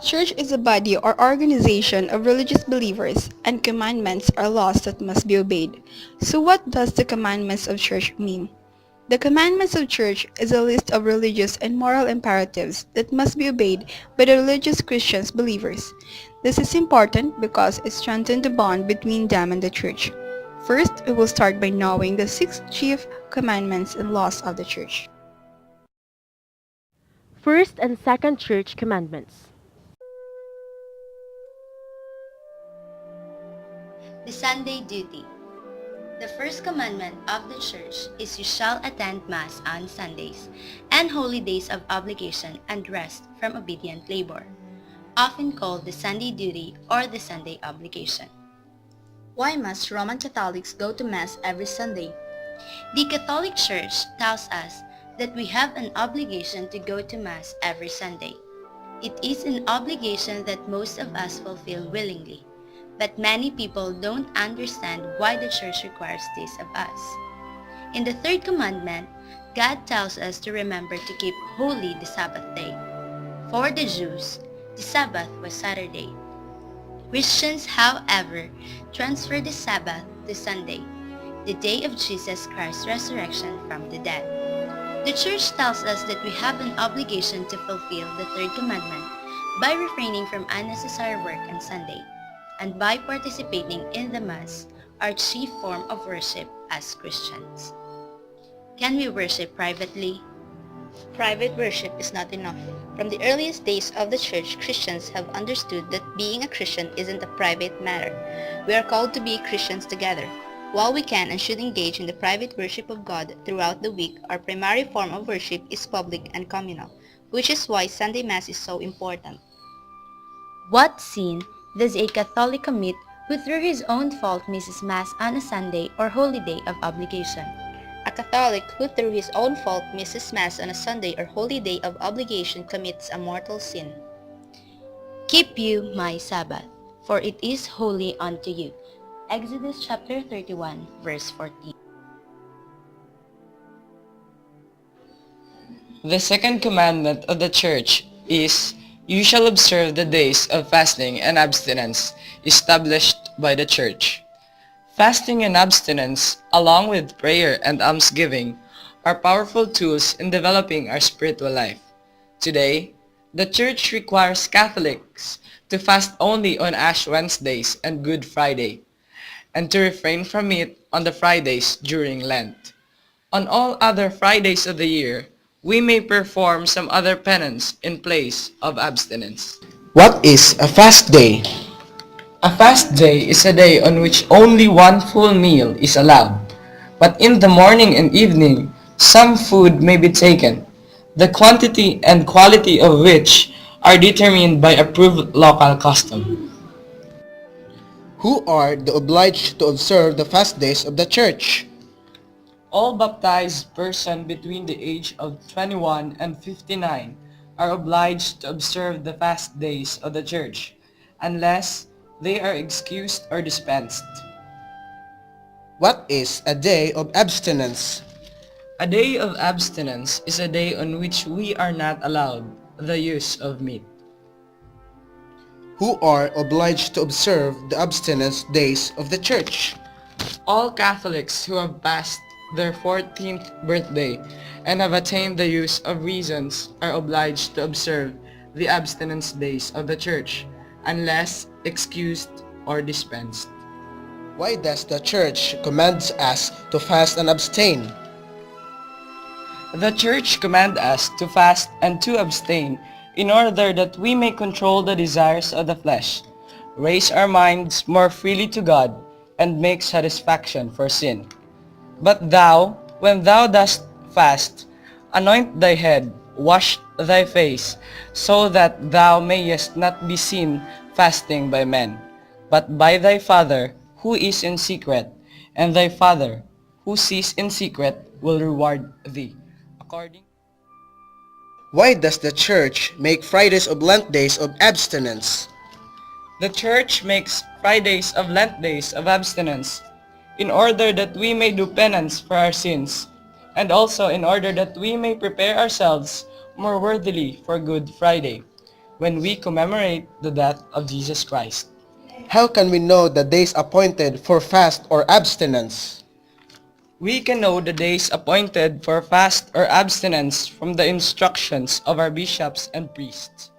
Church is a body or organization of religious believers, and commandments are laws that must be obeyed. So what does the commandments of church mean? The commandments of church is a list of religious and moral imperatives that must be obeyed by the religious Christians believers. This is important because it strengthens the bond between them and the church. First, we will start by knowing the six chief commandments and laws of the church. First and second church commandments. The Sunday duty. The first commandment of the church is you shall attend Mass on Sundays and holy days of obligation and rest from obedient labor, often called the Sunday duty or the Sunday obligation. Why must Roman Catholics go to Mass every Sunday? The Catholic Church tells us that we have an obligation to go to Mass every Sunday. It is an obligation that most of us fulfill willingly. But many people don't understand why the church requires this of us. In the third commandment, God tells us to remember to keep holy the Sabbath day. For the Jews, the Sabbath was Saturday. Christians, however, transferred the Sabbath to Sunday, the day of Jesus Christ's resurrection from the dead. The church tells us that we have an obligation to fulfill the third commandment by refraining from unnecessary work on Sunday, and by participating in the Mass, our chief form of worship as Christians. Can we worship privately? Private worship is not enough. From the earliest days of the church, Christians have understood that being a Christian isn't a private matter. We are called to be Christians together. While we can and should engage in the private worship of God throughout the week, our primary form of worship is public and communal, which is why Sunday Mass is so important. What sin does a Catholic commit who through his own fault misses Mass on a Sunday or holy day of obligation? A Catholic who through his own fault misses Mass on a Sunday or holy day of obligation commits a mortal sin. Keep you my Sabbath, for it is holy unto you. Exodus chapter 31, verse 14. The second commandment of the church is, you shall observe the days of fasting and abstinence established by the church. Fasting and abstinence, along with prayer and almsgiving, are powerful tools in developing our spiritual life. Today, the church requires Catholics to fast only on Ash Wednesdays and Good Friday, and to refrain from it on the Fridays during Lent. On all other Fridays of the year, we may perform some other penance in place of abstinence. What is a fast day? A fast day is a day on which only one full meal is allowed, but in the morning and evening, some food may be taken, the quantity and quality of which are determined by approved local custom. Who are the obliged to observe the fast days of the church? All baptized persons between the age of 21 and 59 are obliged to observe the fast days of the church, unless they are excused or dispensed. What is a day of abstinence? A day of abstinence is a day on which we are not allowed the use of meat. Who are obliged to observe the abstinence days of the church? All Catholics who have passed their 14th birthday and have attained the use of reasons are obliged to observe the abstinence days of the church, unless excused or dispensed. Why does the church command us to fast and abstain? The church commands us to fast and to abstain in order that we may control the desires of the flesh, raise our minds more freely to God, and make satisfaction for sin. But thou, when thou dost fast, anoint thy head, wash thy face, so that thou mayest not be seen fasting by men, but by thy Father who is in secret, and thy Father who sees in secret will reward thee. According Why does the church make Fridays of Lent days of abstinence? The church makes Fridays of Lent days of abstinence in order that we may do penance for our sins, and also in order that we may prepare ourselves more worthily for Good Friday, when we commemorate the death of Jesus Christ. How can we know the days appointed for fast or abstinence? We can know the days appointed for fast or abstinence from the instructions of our bishops and priests.